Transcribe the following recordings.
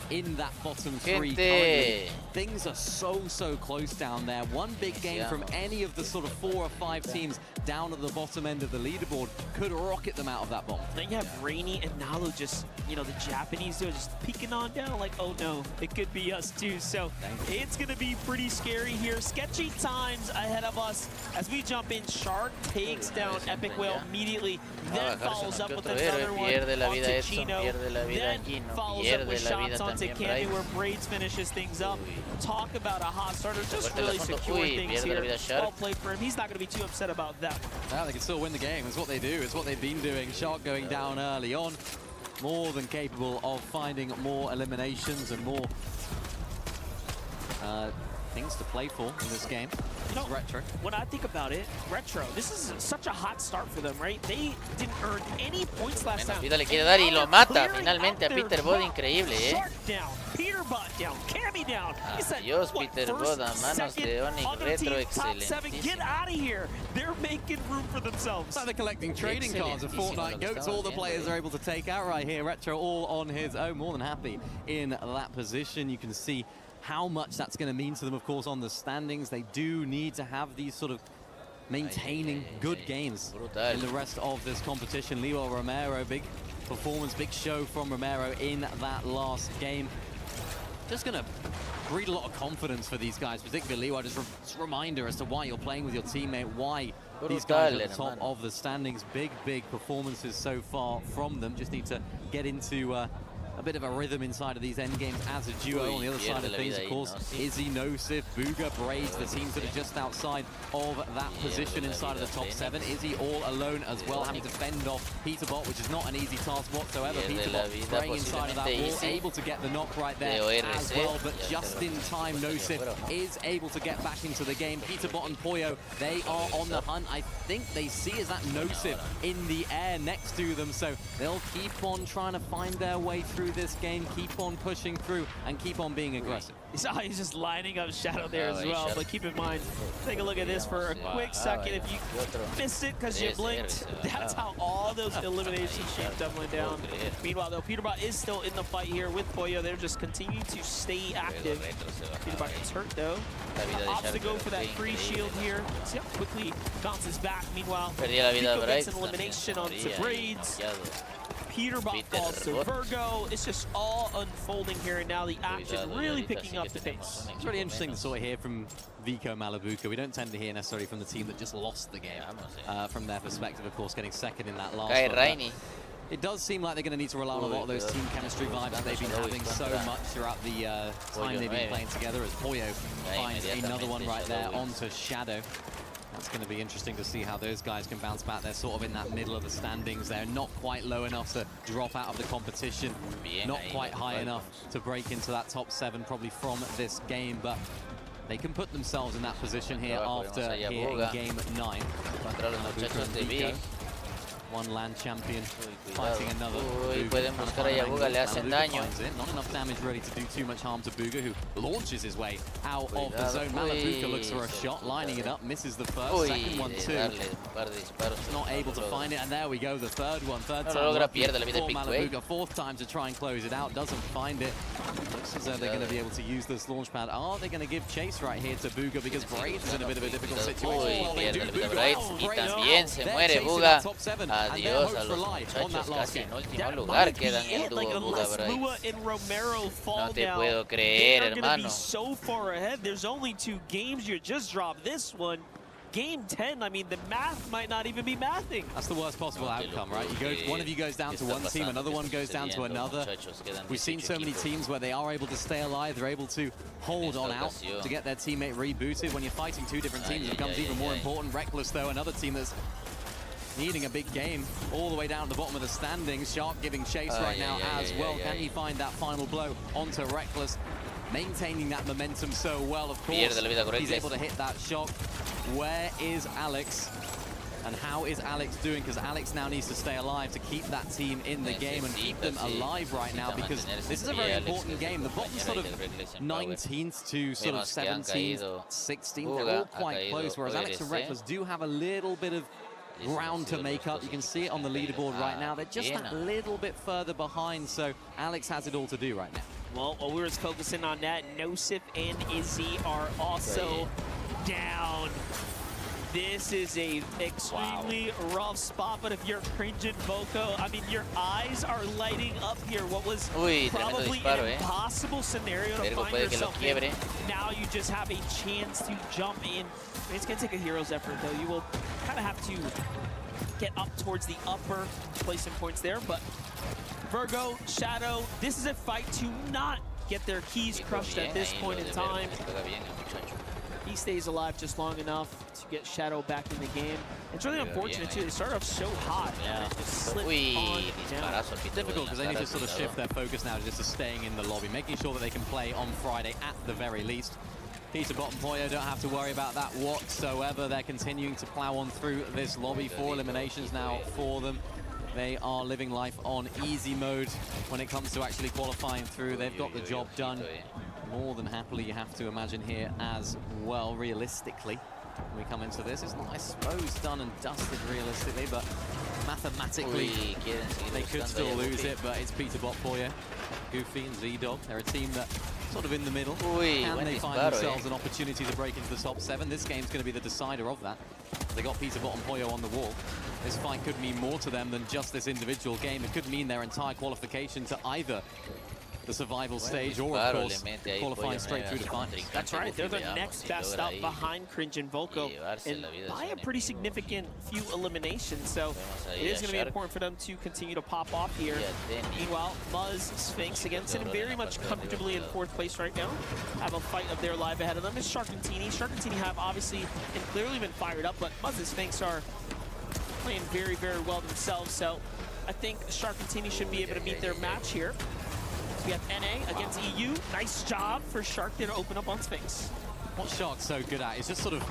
in that bottom three currently. Things are so close down there. One big game from any of the sort of 4 or 5 teams down at the bottom end of the leaderboard could rocket them out of that bomb. Then you have Rainy and Nalu just, you know, the Japanese duo just peeking on down like, oh no, it could be us too. So it's going to be pretty scary here. Sketchy times ahead of us as we jump in. Shark takes down Epic Whale immediately, then follows up with another one onto Chino, then follows up with shots onto Candy where Braids finishes things up. Talk about a hot starter, just really secure things here. Well played for him. He's not going to be too upset about that one. They can still win the game. It's what they do. It's what they've been doing. Shark going down early on. More than capable of finding more eliminations and more things to play for in this game. You know, Retro. When I think about it, Retro, this is such a hot start for them, right? They didn't earn any points last time. Vida le quiere dar y lo mata finalmente a Peter Bod, increíble, Shark down, Peter Bot down, Cammy down. Adiós, Peter Bod, a manos de Onyx Retro, excelente. Get out of here. They're making room for themselves. So they're collecting trading cards of Fortnite goats. All the players are able to take out right here. Retro all on his own, more than happy in that position. You can see how much that's going to mean to them, of course, on the standings. They do need to have these sort of maintaining good games in the rest of this competition. Leo Romero, big performance, big show from Romero in that last game. Just going to breed a lot of confidence for these guys, particularly Leo. Just a reminder as to why you're playing with your teammate, why these guys are at the top of the standings. Big performances so far from them. Just need to get into a bit of a rhythm inside of these end games as a duo. On the other side of things, of course, Izzy, Nosif, Booga, Braids, the teams that are just outside of that position inside of the top 7. Izzy all alone as well, having to fend off Peterbot, which is not an easy task whatsoever. Peterbot spraying inside of that wall, able to get the knock right there as well, but just in time, Nosif is able to get back into the game. Peterbot and Poyo, they are on the hunt. I think they see is that Nosif in the air next to them, so they'll keep on trying to find their way through this game, keep on pushing through, and keep on being aggressive. He's just lining up Shadow there as well, but keep in mind, take a look at this for a quick second. If you missed it because you blinked, that's how all those eliminations shaped up went down. Meanwhile, though, Peterbot is still in the fight here with Poyo. They're just continuing to stay active. Peterbot gets hurt, though. Opts to go for that free shield here. See how quickly bounces back. Meanwhile, Pico gets an elimination onto Braids. Peterbot falls to Virgo. It's just all unfolding here, and now the action really picking up the pace. It's really interesting to sort of hear from Vico Malabuca. We don't tend to hear necessarily from the team that just lost the game. From their perspective, of course, getting second in that last one. It does seem like they're going to need to rely on a lot of those team chemistry vibes that they've been having so much throughout the time they've been playing together, as Poyo finds another one right there onto Shadow. That's going to be interesting to see how those guys can bounce back. They're sort of in that middle of the standings. They're not quite low enough to drop out of the competition, not quite high enough to break into that top 7 probably from this game, but they can put themselves in that position here after here in game 9. One land champion fighting another. Pueden buscar a Yabuga, le hacen daño. Not enough damage really to do too much harm to Booga, who launches his way out of the zone. Malabuca looks for a shot, lining it up, misses the first, second one too. Not able to find it, and there we go, the third one. Third time for Malabuca, fourth time to try and close it out, doesn't find it. Looks as though they're going to be able to use this launch pad. Are they going to give chase right here to Booga, because Braids is in a bit of a difficult situation? Pierde Braids y también se muere Booga. Adiós a los muchachos, casi en último lugar quedan el dúo Booga Braids. No te puedo creer, hermano. So far ahead, there's only 2 games. You just dropped this one. Game 10, I mean, the math might not even be mathing. That's the worst possible outcome, right? One of you goes down to one team, another one goes down to another. We've seen so many teams where they are able to stay alive, they're able to hold on out to get their teammate rebooted. When you're fighting 2 different teams, it becomes even more important. Reckless, though, another team that's needing a big game all the way down at the bottom of the standings. Shark giving chase right now as well. Can he find that final blow onto Reckless? Maintaining that momentum so well, of course. He's able to hit that shot. Where is Alex? And how is Alex doing? Because Alex now needs to stay alive to keep that team in the game and keep them alive right now, because this is a very important game. The bottom sort of 19th to sort of 17th, 16th, they're all quite close, whereas Alex and Reckless do have a little bit of ground to make up. You can see it on the leaderboard right now. They're just that little bit further behind, so Alex has it all to do right now. Well, while we were focusing on that, Nosif and Izzy are also down. This is a extremely rough spot, but if you're cringing Voco, I mean, your eyes are lighting up here. What was probably an impossible scenario to find yourself in. Now you just have a chance to jump in. I mean, it's going to take a hero's effort, though. You will kind of have to get up towards the upper, placing points there, but Virgo, Shadow, this is a fight to not get their keys crushed at this point in time. He stays alive just long enough to get Shadow back in the game. It's really unfortunate, too. They started off so hot. Yeah. Just slipped on down. Difficult because they need to sort of shift their focus now just to staying in the lobby, making sure that they can play on Friday at the very least. Pisa Bottom Poyo don't have to worry about that whatsoever. They're continuing to plow on through this lobby. 4 eliminations now for them. They are living life on easy mode when it comes to actually qualifying through. They've got the job done more than happily, you have to imagine here as well, realistically. When we come into this, it's not, I suppose, done and dusted realistically, but mathematically, they could still lose it, but it's Pisa Bottom Poyo, Goofy and Z-Dog. They're a team that sort of in the middle. Can they find themselves an opportunity to break into the top 7? This game's going to be the decider of that. They got Pisa Bottom Poyo on the wall. This fight could mean more to them than just this individual game. It could mean their entire qualification to either the survival stage or, of course, qualifying straight through the finals. That's right. They're the next best up behind Cringe and Voco, and by a pretty significant few eliminations. So it is going to be important for them to continue to pop off here. Meanwhile, Muzz, Sphinx, again, sitting very much comfortably in 4th place right now. Have a fight of their life ahead of them. Is Shark and Teeny. Shark and Teeny have obviously and clearly been fired up, but Muzz and Sphinx are playing very, very well themselves. So I think Shark and Teeny should be able to meet their match here. We have NA against EU. Nice job for Shark there to open up on Sphinx. What Shark's so good at is just sort of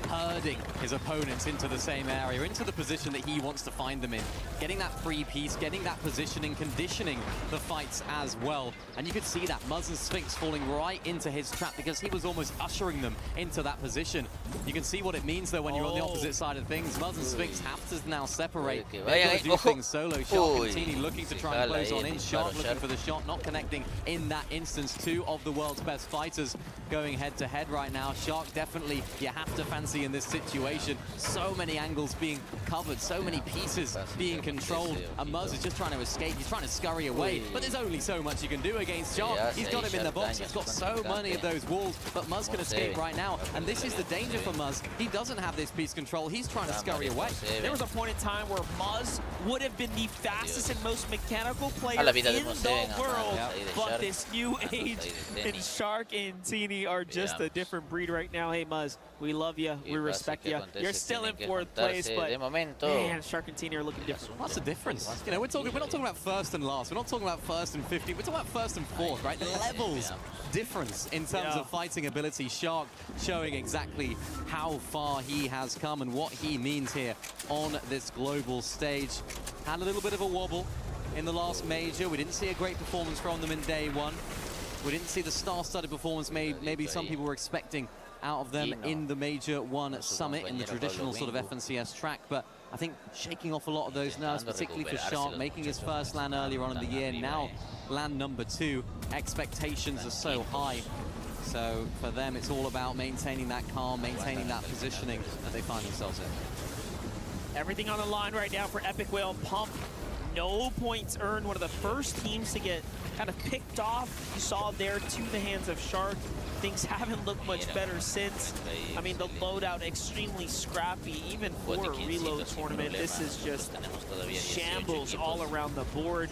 herding his opponents into the same area, into the position that he wants to find them in. Getting that free piece, getting that positioning, conditioning the fights as well. And you could see that Muzz and Sphinx falling right into his trap because he was almost ushering them into that position. You can see what it means, though, when you're on the opposite side of things. Muzz and Sphinx have to now separate. They've got to do things solo. Shark and Teeny looking to try and close on in. Shark looking for the shot, not connecting in that instance. 2 of the world's best fighters going head-to-head right now. Shark definitely, you have to fancy in this situation. So many angles being covered, so many pieces being controlled, and Muzz is just trying to escape. He's trying to scurry away, but there's only so much you can do against Shark. He's got him in the box. He's got so many of those walls, but Muzz can escape right now, and this is the danger for Muzz. He doesn't have this piece control. He's trying to scurry away. There was a point in time where Muzz would have been the fastest and most mechanical player in the world, but this new age and Shark and Teeny are just a different breed right now. Hey, Muzz, we love you. We respect you. You're still in 4th place, but man, Shark and Teeny are looking different. What's the difference? You know, we're not talking about 1st and last. We're not talking about 1st and 50. We're talking about 1st and 4th, right? The levels difference in terms of fighting ability. Shark showing exactly how far he has come and what he means here on this global stage. Had a little bit of a wobble in the last major. We didn't see a great performance from them in day 1. We didn't see the star-studded performance maybe some people were expecting out of them in the Major 1 Summit in the traditional sort of FNCS track, but I think shaking off a lot of those nerves, particularly for Shark, making his first LAN earlier on in the year, now LAN number 2, expectations are so high. So for them, it's all about maintaining that calm, maintaining that positioning that they find themselves in. Everything on the line right now for Epic Whale Pump. No points earned. One of the first teams to get kind of picked off. You saw there to the hands of Shark. Things haven't looked much better since. I mean, the loadout extremely scrappy, even for a reload tournament. This is just shambles all around the board.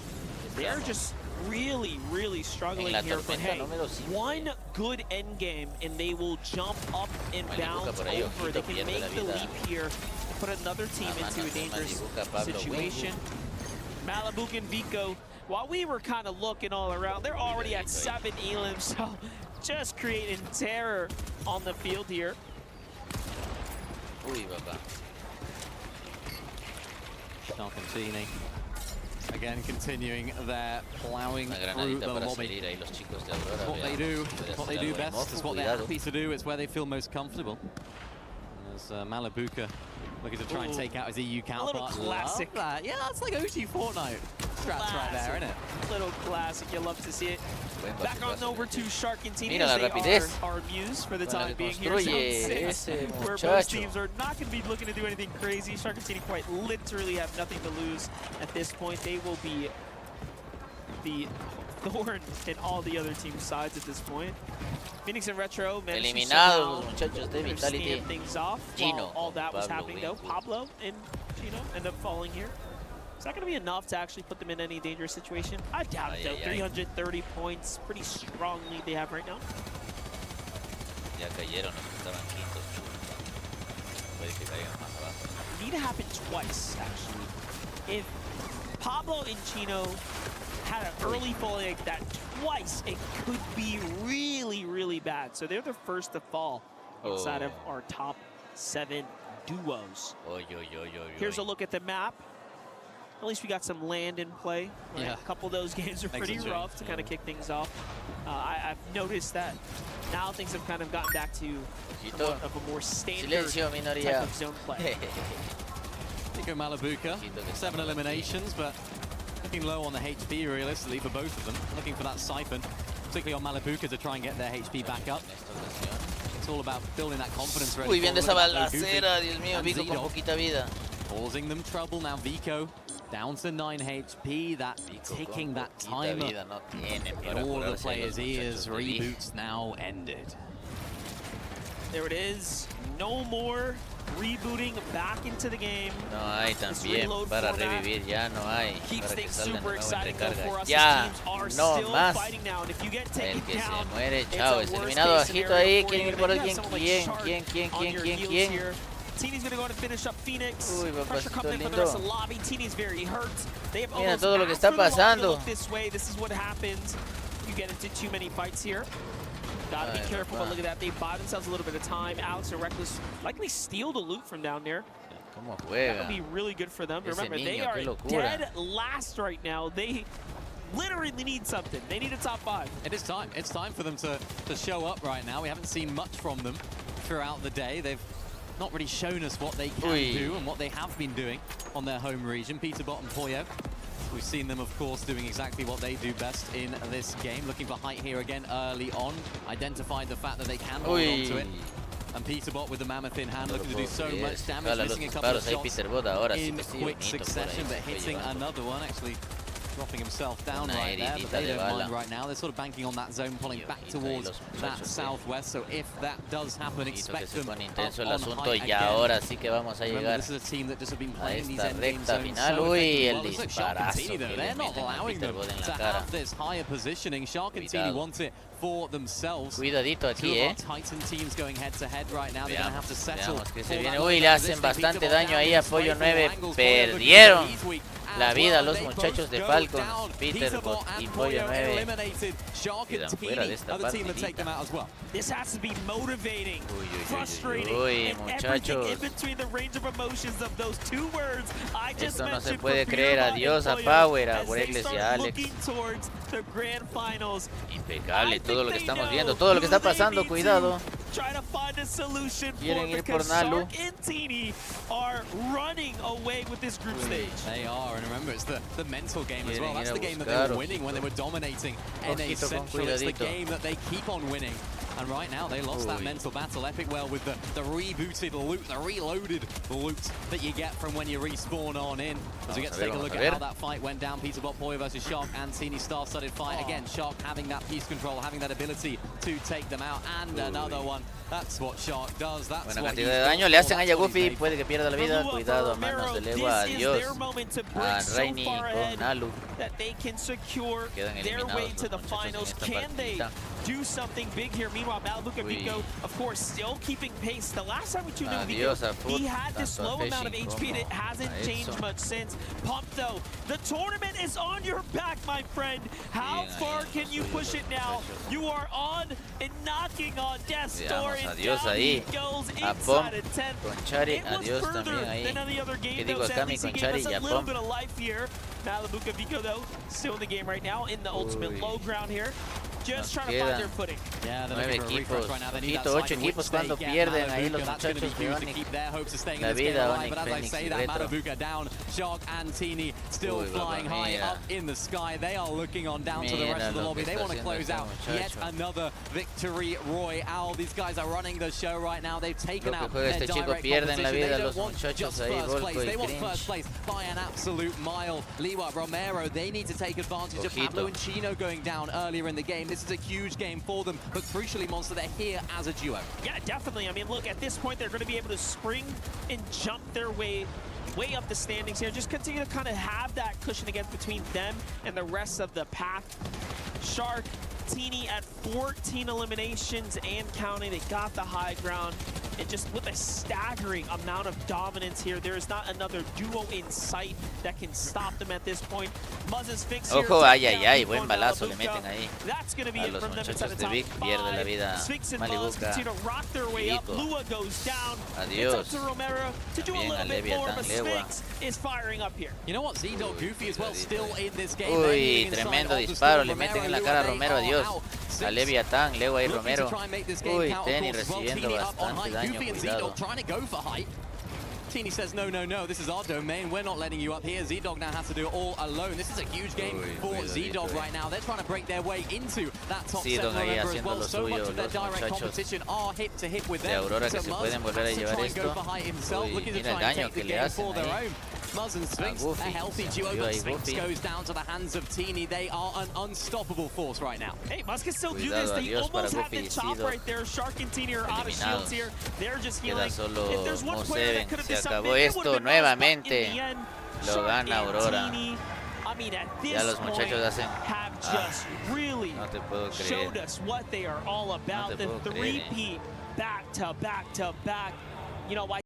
They're just really, really struggling here. But hey, one good end game and they will jump up and bounce over. They can make the leap here and put another team into a dangerous situation. Malabuk and Vico, while we were kind of looking all around, they're already at 7 elims, so just creating terror on the field here. Shark and Teeny, again, continuing their plowing through the lobby. What they do best, is what they're happy to do, it's where they feel most comfortable. And there's Malabuka looking to try and take out his EU counterpart. A little classic. Yeah, that's like OG Fortnite. Strats right there, isn't it? Little classic, you love to see it. Back on over to Shark and Teeny. Mira la rapidez our muse for the time being here. Ese where both teams are not going to be looking to do anything crazy. Shark and Teeny quite literally have nothing to lose at this point. They will be the thorn in all the other team's sides at this point. Phoenix and Retro eliminados, muchachos de Vitality. Things off. Gino, all that was Pablo happening though. Pablo and Gino end up falling here. Is that going to be enough to actually put them in any dangerous situation? I doubt it, though. 330 points, pretty strongly they have right now. Ya cayeron los que estaban quintos. Puede que caigan más abajo. It need to happen twice, actually. If Pablo and Chino had an early fall like that twice, it could be really, really bad. So they're the first to fall inside of our top 7 duos. Here's a look at the map. At least we got some land in play. Right? Yeah. A couple of those games are pretty rough to kind of kick things off. I've noticed that now things have kind of gotten back to of a more standard type of zone play. Nico Malabuka, 7 eliminations, but looking low on the HP realistically for both of them. Looking for that siphon, particularly on Malabuka to try and get their HP back up. It's all about building that confidence. Muy bien de esa balacera, Dios mío, Vico con poquita vida. Causing them trouble now. Vico down to 9 HP, that ticking that timer in all the players' ears. Reboots now ended. There it is. No more rebooting back into the game. No hay también para revivir, ya no hay. Keeps things super exciting for us. Ya, teams are no still más. fighting now, and if you get taken El que se down, muere, chao, es eliminado bajito ahí. ¿Quieren ir por alguien? ¿Quién? Teeny's gonna go and finish up Phoenix. Uy, Pressure coming in for the rest of the lobby. Teeny's very hurt. They have Mira todo lo que está pasando. This way, this is what happens. You get into too many fights here. Gotta be careful, but look at that. They buy themselves a little bit of time. Alex and Reckless likely steal the loot from down there. ¿Cómo juega? That would be really good for them. Remember, they are dead last right now. They literally need something. They need a top 5. It is time. It's time for them to show up right now. We haven't seen much from them throughout the day. They've not really shown us what they can do and what they have been doing on their home region. Peterbot and Poyo. We've seen them, of course, doing exactly what they do best in this game. Looking for height here again early on. Identified the fact that they can hold on to it. And Peterbot with the mammoth in hand, looking to do so much damage. Missing a couple of shots in quick succession, but hitting another one. Actually dropping himself down right there, but they don't mind right now. They're sort of banking on that zone, pulling back towards that southwest. So if that does happen, expect them intenso el asunto y ahora sí que vamos a llegar this is a team that just have been playing these esta endgame recta zones final. so Uy, el well. disparazo. They're not allowing them to have this higher positioning. Shark and Teeny want it for themselves. Cuidadito aquí, Titan teams going head to head right now. They're going to have to settle. Que se viene. Uy, le hacen bastante daño ahí a Pollo 9. Perdieron la vida a los muchachos de Falcons, Peterbot y Pollo 9. Quedan fuera de esta partidita. This has to be motivating, frustrating, uy, and everything in between the range of emotions of those 2 words I just Esto no se mentioned. puede creer. Adiós a Power, a Reckless y a Alex. The grand finals. Impecable todo lo que estamos viendo, todo lo que está pasando. Cuidado. Try to find a solution Quieren ir por Nalu. Shark and Teeny are running away with this group stage. They are, and remember, it's the mental game as well. That's the game that they were winning when they were dominating NA Central. It's the game that they keep on winning. And right now, they lost that mental battle. Epic well with the rebooted loot, the reloaded loot that you get from when you respawn on in. As we get to take a look at how that fight went down. Peterbot Poyo versus Shark and Teeny, star-studded fight. Again, Shark having that piece control, having that ability to take them out. And another one. That's what Shark does. That's buena cantidad de daño le hacen a Yagufi, puede que pierda la vida. Cuidado a manos de Legua. Adiós a Rainy con Nalu. That they can secure their way to the finals. Can they do something big here? Meanwhile, Malabuka Vico, of course, still keeping pace. The last time we tuned in Vico, he had this low amount of HP, and it hasn't changed much since. Pump, though, the tournament is on your back, my friend. How far can you push it now? You are on and knocking on death's door, and down he goes inside a 10. Conchari, adiós también ahí. ¿Qué digo acá, mi Conchari y a Pom? Malabuka Vico, though, still in the game right now, in the ultimate low ground here. just trying to find their footing. 9 equipos, poquito, 8 equipos cuando pierden ahí los muchachos de Onyx. La vida, Onyx, Phoenix y Retro. Shark and Teeny still flying high up in the sky. They are looking on down to the rest of the lobby. They want to close out yet another victory royale. These guys are running the show right now. They've taken out their direct competition. They don't want just first place. They want first place by an absolute mile. Liwa, Romero, they need to take advantage of Pablo and Chino going down earlier in the game. This is a huge game for them, but crucially, Monster, they're here as a duo. Yeah, definitely. I mean, look, at this point, they're going to be able to spring and jump their way up the standings here. Just continue to kind of have that cushion against between them and the rest of the pack. Shark, Teeny at 14 eliminations and counting. They got the high ground. And just with a staggering amount of dominance here, there is not another duo in sight that can stop them at this point. Muzz Fix here. Ojo, ay, buen balazo le meten ahí. That's going to be A it los from them muchachos inside de the Vic top pierde la 5. vida. Sphinx and Muzz Malibuca. continue to rock their way up. Lua goes down. Adios. It's up to Romero to do a little bit more, but Sphinx is firing up here. You know what? Z-Dog Goofy as well still in this game. Uy, tremendo disparo, le meten en la cara a Romero, adiós. A Leviatán, luego ahí Romero. Uy, Teeny recibiendo bastante daño, cuidado. Trying to go for height. Teeny says, no, this is our domain. We're not letting you up here. Z-Dog now has to do it all alone. This is a huge game for Z-Dog right now. They're trying to break their way into that top 7 member as well. So much of their direct competition are hip to hip with them. Aurora que se pueden volver a llevar esto. Looking to try and take the game for their own. Muzz and Sphinx, a healthy duo, but Sphinx goes down to the hands of Teeny. They are an unstoppable force right now. Hey, Muzz can still do this. They almost have the top right there. Shark and Teeny are out of shields here. They're just healing. If there's one player that could have Se decided, acabó esto nuevamente. Lo gana Aurora. I mean, at Ya this los point, muchachos hacen. have just really No te puedo showed creer. us what they are all about. No te The puedo creer, three-peat back to back to back. You know, why